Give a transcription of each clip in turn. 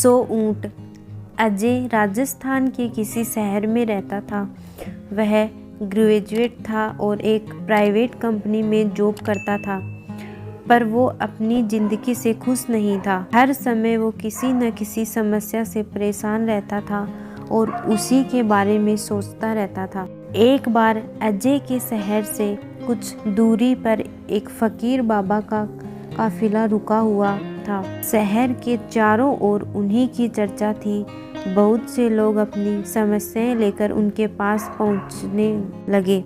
100 ऊँट। अजय राजस्थान के किसी शहर में रहता था। वह ग्रेजुएट था और एक प्राइवेट कंपनी में जॉब करता था, पर वो अपनी ज़िंदगी से खुश नहीं था। हर समय वो किसी न किसी समस्या से परेशान रहता था और उसी के बारे में सोचता रहता था। एक बार अजय के शहर से कुछ दूरी पर एक फकीर बाबा का काफिला रुका हुआ था। शहर के चारों ओर उन्हीं की चर्चा थी। बहुत से लोग अपनी समस्याएं लेकर उनके पास पहुंचने लगे।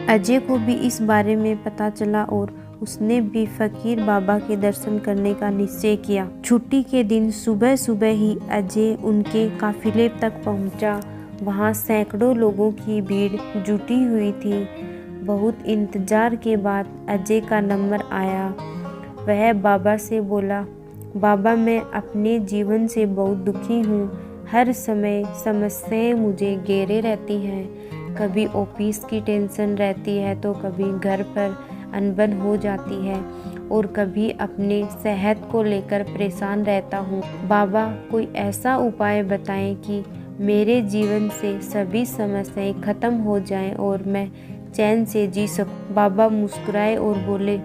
अजय को भी इस बारे में पता चला और उसने भी फकीर बाबा के दर्शन करने का निश्चय किया। छुट्टी के दिन सुबह सुबह ही अजय उनके काफिले तक पहुंचा। वहां सैकड़ों लोगों की भीड़ जुटी हुई थी। बहुत इंतजार के बाद अजय का नंबर आया। वह बाबा से बोला, बाबा मैं अपने जीवन से बहुत दुखी हूँ। हर समय समस्याएं मुझे घेरे रहती हैं। कभी ऑफिस की टेंशन रहती है तो कभी घर पर अनबन हो जाती है और कभी अपने सेहत को लेकर परेशान रहता हूँ। बाबा कोई ऐसा उपाय बताएं कि मेरे जीवन से सभी समस्याएं खत्म हो जाएं और मैं चैन से जी सकूं। बाबा मुस्कुराए और बोले,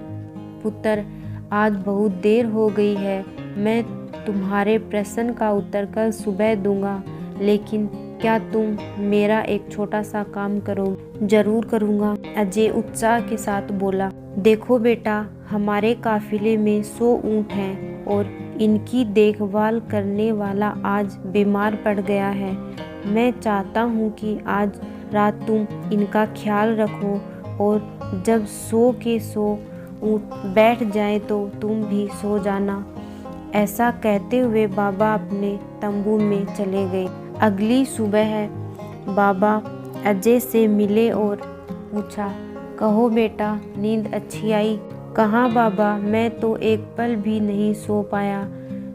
पुत्र आज बहुत देर हो गई है। मैं तुम्हारे प्रश्न का उत्तर कल सुबह दूंगा, लेकिन क्या तुम मेरा एक छोटा सा काम करोगे? जरूर करूँगा, अजय उत्साह के साथ बोला। देखो बेटा, हमारे काफिले में 100 ऊँट हैं और इनकी देखभाल करने वाला आज बीमार पड़ गया है। मैं चाहता हूँ कि आज रात तुम इनका ख्याल रखो और जब 100 के 100 ऊँट बैठ जाए तो तुम भी सो जाना। ऐसा कहते हुए बाबा अपने तंबू में चले गए। अगली सुबह बाबा अजय से मिले और पूछा, कहो बेटा नींद अच्छी आई? कहाँ बाबा, मैं तो एक पल भी नहीं सो पाया।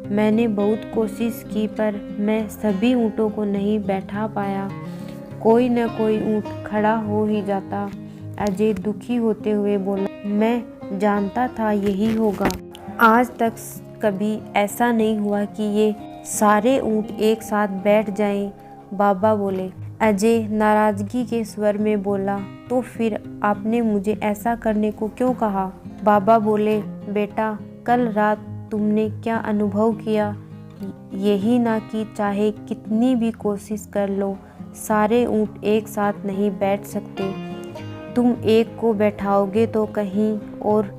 मैंने बहुत कोशिश की पर मैं सभी ऊँटों को नहीं बैठा पाया। कोई न कोई ऊँट खड़ा हो ही जाता। अजय दुखी होते हुए बोला, मैं जानता था यही होगा। आज तक कभी ऐसा नहीं हुआ कि ये सारे ऊँट एक साथ बैठ जाएं। बाबा बोले। अजय नाराजगी के स्वर में बोला, तो फिर आपने मुझे ऐसा करने को क्यों कहा? बाबा बोले, बेटा कल रात तुमने क्या अनुभव किया? यही ना कि चाहे कितनी भी कोशिश कर लो, सारे ऊँट एक साथ नहीं बैठ सकते। तुम एक को बैठाओगे तो कहीं और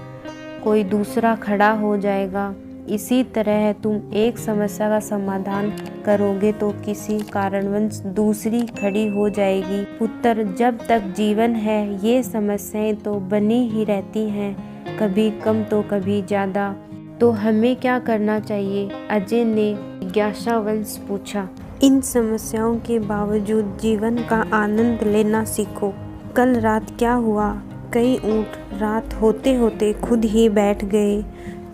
कोई दूसरा खड़ा हो जाएगा। इसी तरह तुम एक समस्या का समाधान करोगे तो किसी कारणवश दूसरी खड़ी हो जाएगी। पुत्र, जब तक जीवन है ये समस्याएं तो बनी ही रहती हैं, कभी कम तो कभी ज़्यादा। तो हमें क्या करना चाहिए? अजय ने जिज्ञासावश पूछा। इन समस्याओं के बावजूद जीवन का आनंद लेना सीखो। कल रात क्या हुआ? कई ऊँट रात होते होते खुद ही बैठ गए।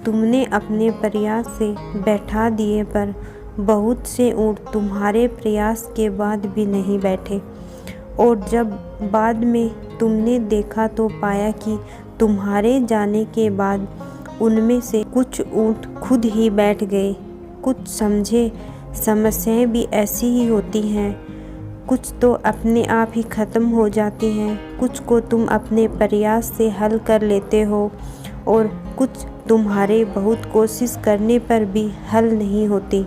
तुमने अपने प्रयास से बैठा दिए पर बहुत से ऊँट तुम्हारे प्रयास के बाद भी नहीं बैठे, और जब बाद में तुमने देखा तो पाया कि तुम्हारे जाने के बाद उनमें से कुछ ऊँट खुद ही बैठ गए। कुछ समझे समस्याएं भी ऐसी ही होती हैं, कुछ तो अपने आप ही ख़त्म हो जाती हैं, कुछ को तुम अपने प्रयास से हल कर लेते हो और कुछ तुम्हारे बहुत कोशिश करने पर भी हल नहीं होती।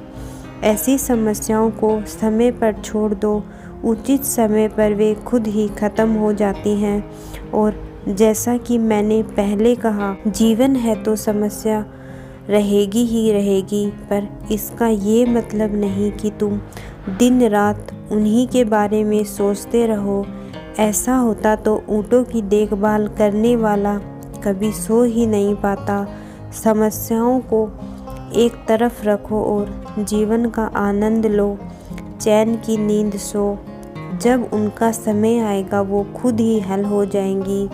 ऐसी समस्याओं को समय पर छोड़ दो, उचित समय पर वे खुद ही ख़त्म हो जाती हैं। और जैसा कि मैंने पहले कहा, जीवन है तो समस्या रहेगी ही रहेगी, पर इसका ये मतलब नहीं कि तुम दिन रात उन्हीं के बारे में सोचते रहो। ऐसा होता तो ऊँटों की देखभाल करने वाला कभी सो ही नहीं पाता। समस्याओं को एक तरफ रखो और जीवन का आनंद लो, चैन की नींद सो। जब उनका समय आएगा वो खुद ही हल हो जाएंगी।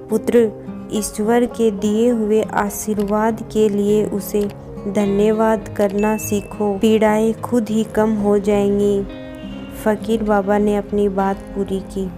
पुत्र, ईश्वर के दिए हुए आशीर्वाद के लिए उसे धन्यवाद करना सीखो। पीड़ाएं खुद ही कम हो जाएंगी। फकीर बाबा ने अपनी बात पूरी की।